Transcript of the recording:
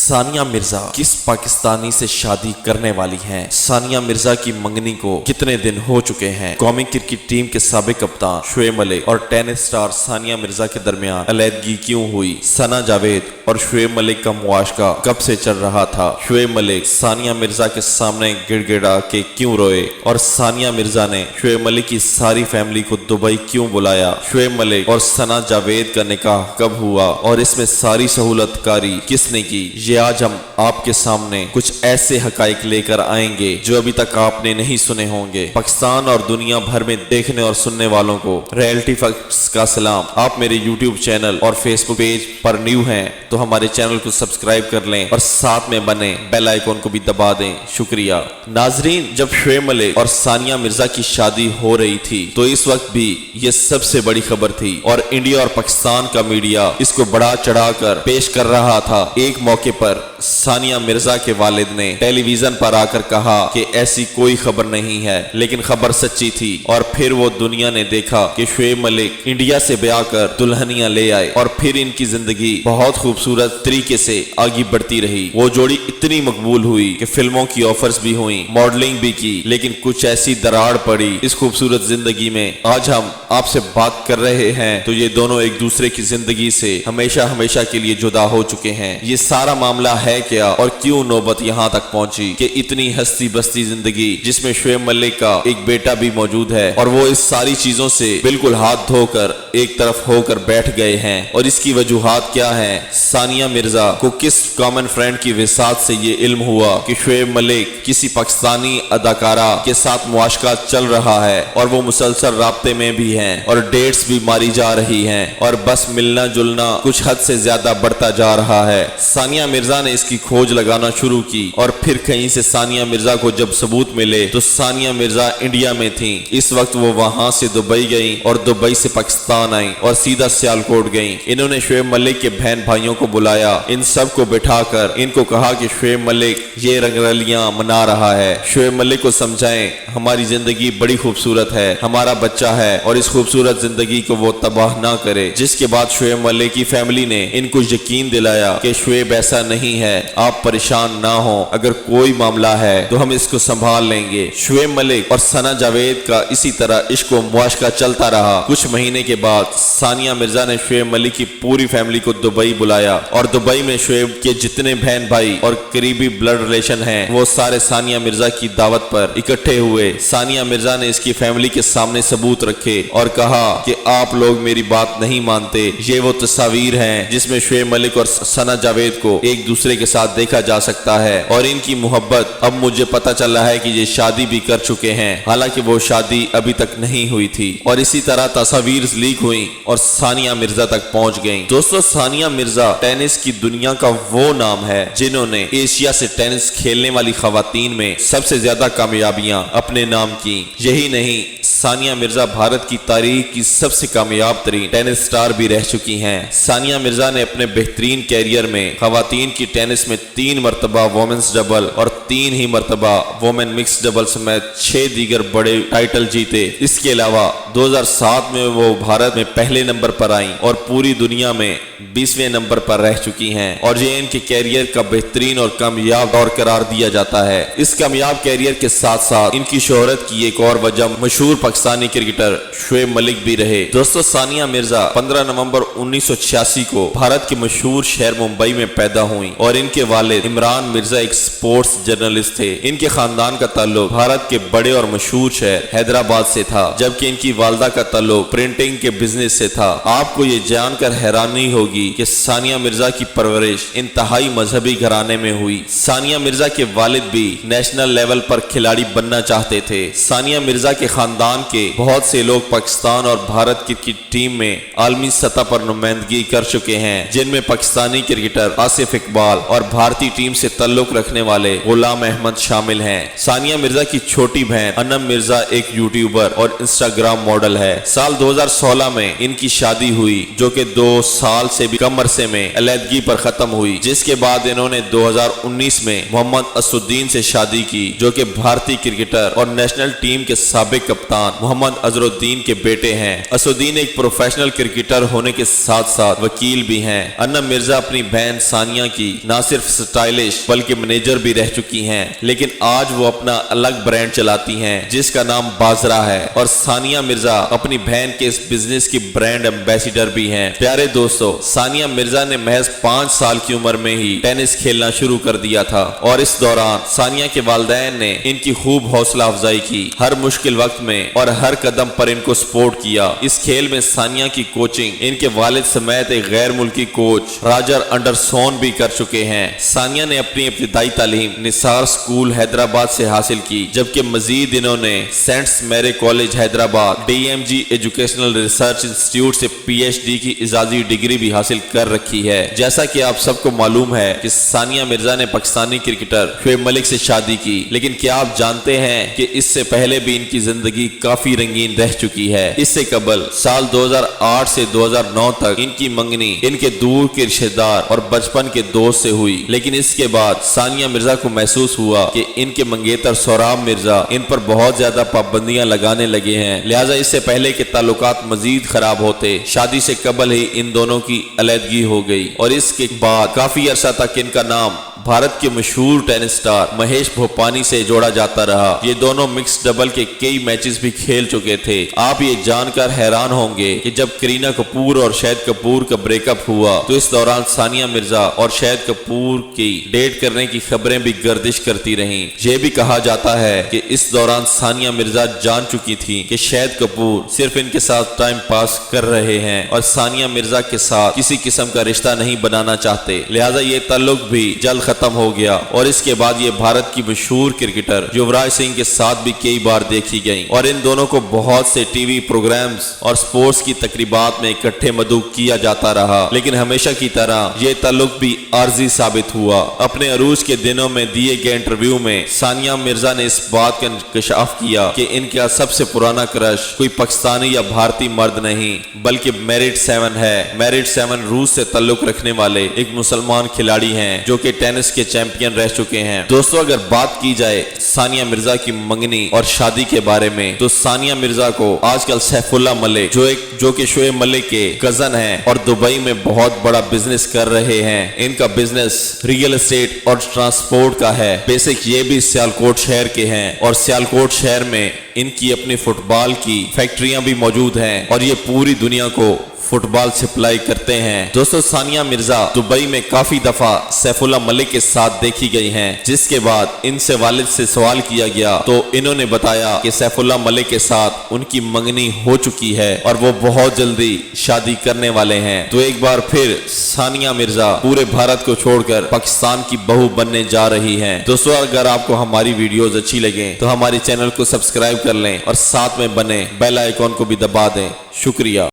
ثانیہ مرزا کس پاکستانی سے شادی کرنے والی ہیں؟ ثانیہ مرزا کی منگنی کو کتنے دن ہو چکے ہیں؟ قومی کرکٹ ٹیم کے سابق کپتان شعیب ملک اور ٹینس سٹار ثانیہ مرزا کے درمیان علیحدگی کیوں ہوئی؟ ثنا جاوید اور شعیب ملک کا مواشقہ کب سے چل رہا تھا؟ شعیب ملک ثانیہ مرزا کے سامنے گڑ گڑا کے کیوں روئے؟ اور ثانیہ مرزا نے شعیب ملک کی ساری فیملی کو دبئی کیوں بلایا؟ شعیب ملک اور ثنا جاوید کا نکاح کب ہوا اور اس میں ساری سہولت کاری کس نے کی؟ یہ آج ہم آپ کے سامنے کچھ ایسے حقائق لے کر آئیں گے جو ابھی تک آپ نے نہیں سنے ہوں گے۔ پاکستان اور دنیا بھر میں دیکھنے اور سننے والوں کو ریئلٹی فیکٹس کا سلام۔ آپ میرے یوٹیوب چینل اور فیس بک پیج پر نیو ہیں تو ہمارے چینل کو سبسکرائب کر لیں اور ساتھ میں بنے بیل آئیکن کو بھی دبا دیں۔ شکریہ ناظرین، جب شعیب ملک اور ثانیہ مرزا کی شادی ہو رہی تھی تو اس وقت بھی یہ سب سے بڑی خبر تھی اور انڈیا اور پاکستان کا میڈیا اس کو بڑا چڑھا کر پیش کر رہا تھا۔ ایک موقع پر ثانیہ مرزا کے والد نے ٹیلی ویژن پر آ کر کہا کہ ایسی کوئی خبر نہیں ہے، لیکن خبر سچی تھی اور پھر وہ دنیا نے دیکھا کہ شعیب ملک انڈیا سے بیاہ کر دلہنیاں لے آئے اور پھر ان کی زندگی بہت خوبصورت طریقے سے آگے بڑھتی رہی۔ وہ جوڑی اتنی مقبول ہوئی کہ فلموں کی آفرز بھی ہوئیں، ماڈلنگ بھی کی، لیکن کچھ ایسی دراڑ پڑی اس خوبصورت زندگی میں۔ آج ہم آپ سے بات کر رہے ہیں تو یہ دونوں ایک دوسرے کی زندگی سے ہمیشہ ہمیشہ کے لیے جدا ہو چکے ہیں۔ یہ سارا معاملہ ہے کیا اور کیوں نوبت یہاں تک پہنچی کہ اتنی ہستی بستی زندگی جس میں شعیب ملک کا ایک بیٹا بھی موجود ہے اور وہ اس ساری چیزوں سے بالکل ہاتھ دھو کر ایک طرف ہو کر بیٹھ گئے ہیں؟ اور اس کی وجوہات کیا ہیں؟ ثانیہ مرزا کو کس کامن فرینڈ کی وساطت سے یہ علم ہوا کہ شعیب ملک کسی پاکستانی اداکارہ کے ساتھ مواشقہ چل رہا ہے اور وہ مسلسل رابطے میں بھی ہیں اور ڈیٹس بھی ماری جا رہی ہیں اور بس ملنا جلنا کچھ حد سے زیادہ بڑھتا جا رہا ہے؟ ثانیہ مرزا نے اس کی کھوج لگانا شروع کی اور پھر کہیں سے ثانیہ مرزا کو جب ثبوت ملے تو ثانیہ مرزا انڈیا میں تھیں۔ اس وقت وہ وہاں سے دبئی گئیں اور دبئی سے پاکستان آئیں اور سیدھا سیالکوٹ گئیں۔ انہوں نے شعیب ملک کے بہن بھائیوں کو بلایا، ان سب کو بٹھا کر ان کو کہا کہ شعیب ملک یہ رنگرلیاں منا رہا ہے، شعیب ملک کو سمجھائیں ہماری زندگی بڑی خوبصورت ہے، ہمارا بچہ ہے اور اس خوبصورت زندگی کو وہ تباہ نہ کرے۔ جس کے بعد شعیب ملک کی فیملی نے ان کو یقین دلایا کہ شعیب ایسا نہیں ہے، آپ پریشان نہ ہوں، اگر کوئی معاملہ ہے تو ہم اس کو سنبھال لیں گے۔ شعیب ملک اور ثنا جاوید کا اسی طرح عشق و معاشقہ چلتا رہا۔ کچھ مہینے کے بعد ثانیہ مرزا نے شعیب ملک کی پوری فیملی کو دبئی بلایا اور دبئی میں شعیب کے جتنے بہن بھائی اور قریبی بلڈ ریلیشن ہیں وہ سارے ثانیہ مرزا کی دعوت پر اکٹھے ہوئے۔ ثانیہ مرزا نے اس کی فیملی کے سامنے ثبوت رکھے اور کہا کہ آپ لوگ میری بات نہیں مانتے، یہ وہ تصاویر ہیں جس میں شعیب ملک اور ثنا جاوید کو ایک دوسرے کے ساتھ دیکھا جا سکتا ہے اور ان کی محبت اب مجھے پتہ چلا ہے کہ یہ شادی بھی کر چکے ہیں، حالانکہ وہ شادی ابھی تک نہیں ہوئی تھی۔ اور اسی طرح تصاویر لیک ہوئیں اور ثانیہ مرزا تک پہنچ گئیں۔ دوستو، ثانیہ مرزا ٹینس کی دنیا کا وہ نام ہے جنہوں نے ایشیا سے ٹینس کھیلنے والی خواتین میں سب سے زیادہ کامیابیاں اپنے نام کی۔ یہی نہیں، ثانیہ مرزا بھارت کی تاریخ کی سب سے کامیاب ترین ٹینس سٹار بھی رہ چکی ہیں۔ ثانیہ مرزا نے اپنے بہترین کیریئر میں خواتین کی ٹینس میں 3 مرتبہ وومنز ڈبل اور 3 ہی مرتبہ وومن مکس ڈبل سمیت 6 دیگر بڑے ٹائٹل جیتے۔ اس کے علاوہ 2007 میں وہ بھارت میں پہلے نمبر پر آئیں اور پوری دنیا میں 20ویں نمبر پر رہ چکی ہیں اور یہ ان کے کیریئر کا بہترین اور کامیاب دور قرار دیا جاتا ہے۔ اس کامیاب کیریئر کے ساتھ ساتھ ان کی شہرت کی ایک اور وجہ مشہور پاکستانی کرکٹر شعیب ملک بھی رہے۔ دوستو، ثانیہ مرزا 15 نومبر 1986 کو بھارت کے مشہور شہر ممبئی میں پیدا ہوئیں اور ان کے والد عمران مرزا ایک سپورٹس جرنلسٹ تھے۔ ان کے خاندان کا تعلق بھارت کے بڑے اور مشہور شہر حیدرآباد سے تھا، جبکہ ان کی والدہ کا تعلق پرنٹنگ کے بزنس سے تھا۔ آپ کو یہ جان کر حیرانی ہوگی کہ ثانیہ مرزا کی پرورش انتہائی مذہبی گھرانے میں ہوئی۔ ثانیہ مرزا کے والد بھی نیشنل لیول پر کھلاڑی بننا چاہتے تھے۔ ثانیہ مرزا کے خاندان کے بہت سے لوگ پاکستان اور بھارت کرکٹ ٹیم میں عالمی سطح پر نمائندگی کر چکے ہیں، جن میں پاکستانی کرکٹر آصف اقبال اور بھارتی ٹیم سے تعلق رکھنے والے غلام احمد شامل ہیں۔ ثانیہ مرزا کی چھوٹی بہن انم مرزا ایک یوٹیوبر اور انسٹاگرام ماڈل ہے۔ سال 2016 میں ان کی شادی ہوئی جو کہ 2 سال سے بھی کم عرصے میں علیحدگی پر ختم ہوئی، جس کے بعد انہوں نے 2019 میں محمد اسد الدین سے شادی کی جو کہ بھارتی کرکٹر اور نیشنل ٹیم کے سابق کپتان کپتان محمد اظہرالدین کے بیٹے ہیں۔ اسدالدین ایک پروفیشنل کرکٹر ہونے کے ساتھ ساتھ وکیل بھی ہیں۔ انم مرزا اپنی بہن ثانیہ کی نہ صرف سٹائلش بلکہ مینیجر بھی رہ چکی ہیں، لیکن آج وہ اپنا الگ برانڈ چلاتی ہیں جس کا نام بازرا ہے، اور ثانیہ مرزا اپنی بہن کے اس بزنس کی برانڈ ایمبیسیڈر بھی ہیں۔ پیارے دوستو، ثانیہ مرزا نے محض 5 سال کی عمر میں ہی ٹینس کھیلنا شروع کر دیا تھا، اور اس دوران ثانیہ کے والدین نے ان کی خوب حوصلہ افزائی کی، ہر مشکل وقت میں اور ہر قدم پر ان کو سپورٹ کیا۔ اس کھیل میں ثانیہ کی کوچنگ ان کے والد سمیت ایک غیر ملکی کوچ راجر انڈرسون بھی کر چکے ہیں۔ ثانیہ نے اپنی ابتدائی تعلیم نثار سکول حیدرآباد سے حاصل کی، جبکہ مزید انہوں نے سینٹس میری college Hyderabad DMG educational research institute سے PhD کی اعزازی ڈگری بھی حاصل کر رکھی ہے۔ جیسا کہ آپ سب کو معلوم ہے کہ ثانیہ مرزا نے پاکستانی کرکٹر شعیب ملک سے شادی کی، لیکن کیا آپ جانتے ہیں کہ اس سے پہلے بھی ان کی زندگی کافی رنگین رہ چکی ہے؟ اس سے قبل سال 2008 سے 2009 تک ان کی منگنی ان کے دور کے رشتہ دار اور بچپن کے دوست سے ہوئی، لیکن اس کے بعد ثانیہ مرزا کو محسوس ہوا کہ ان کے منگیتر سوراب مرزا ان پر بہت زیادہ پابندیاں لگانے لگے ہیں، لہٰذا اس سے پہلے کہ تعلقات مزید خراب ہوتے، شادی سے قبل ہی ان دونوں کی علیحدگی ہو گئی، اور اس کے بعد کافی عرصہ تک ان کا نام بھارت کے مشہور ٹینس سٹار مہیش بھوپانی سے جوڑا جاتا رہا۔ یہ دونوں مکس ڈبل کے کئی میچز بھی کھیل چکے تھے۔ آپ یہ جان کر حیران ہوں گے کہ جب کرینہ کپور اور شاہد کپور کا بریک اپ ہوا تو اس دوران ثانیہ مرزا اور شاہد کپور کی ڈیٹ کرنے کی خبریں بھی گردش کرتی رہیں۔ یہ بھی کہا جاتا ہے کہ اس دوران ثانیہ مرزا جان چکی تھی کہ شاہد کپور صرف ان کے ساتھ ٹائم پاس کر رہے ہیں اور ثانیہ مرزا کے ساتھ کسی قسم کا رشتہ نہیں بنانا چاہتے، لہٰذا یہ تعلق بھی جلد ختم ہو گیا، اور اس کے بعد یہ بھارت کی مشہور کرکٹر یوراج سنگھ کے ساتھ بھی کئی بار دیکھی گئیں، اور ان دونوں کو بہت سے ٹی وی پروگرامز اور سپورٹس کی تقریبات میں اکٹھے مدعو کیا جاتا رہا، لیکن ہمیشہ کی طرح یہ تعلق بھی عارضی ثابت ہوا۔ اپنے عروج کے دنوں میں دیے گئے انٹرویو میں ثانیہ مرزا نے اس بات کا انکشاف کیا کہ ان کا سب سے پرانا کرش کوئی پاکستانی یا بھارتی مرد نہیں بلکہ میرٹ 7 ہے۔ میرٹ 7 روس سے تعلق رکھنے والے ایک مسلمان کھلاڑی ہیں جو کہ ٹینس کے چیمپئن رہ چکے ہیں۔ دوستو، اگر بات کی جائے ثانیہ مرزا کی منگنی اور شادی کے بارے میں تو ثانیہ مرزا کو آج کل سیف اللہ ملک جو کہ شعیب ملک کے کزن ہیں اور دبئی میں بہت بڑا بزنس کر رہے ہیں، ان کا بزنس ریئل اسٹیٹ اور ٹرانسپورٹ کا ہے۔ بیسک یہ بھی سیالکوٹ شہر کے ہیں، اور سیالکوٹ شہر میں ان کی اپنی فٹ بال کی فیکٹریاں بھی موجود ہیں، اور یہ پوری دنیا کو فٹ بال سپلائی کرتے ہیں۔ دوستو، ثانیہ مرزا دبئی میں کافی دفعہ سیف اللہ ملک کے ساتھ دیکھی گئی ہیں، جس کے بعد ان سے والد سے سوال کیا گیا تو انہوں نے بتایا کہ سیف اللہ ملک کے ساتھ ان کی منگنی ہو چکی ہے اور وہ بہت جلدی شادی کرنے والے ہیں۔ تو ایک بار پھر ثانیہ مرزا پورے بھارت کو چھوڑ کر پاکستان کی بہو بننے جا رہی ہیں۔ دوستو، اگر آپ کو ہماری ویڈیوز اچھی لگیں تو ہماری چینل کو سبسکرائب کر لیں اور ساتھ میں بنے بیل آئیکن کو بھی دبا دیں۔ شکریہ۔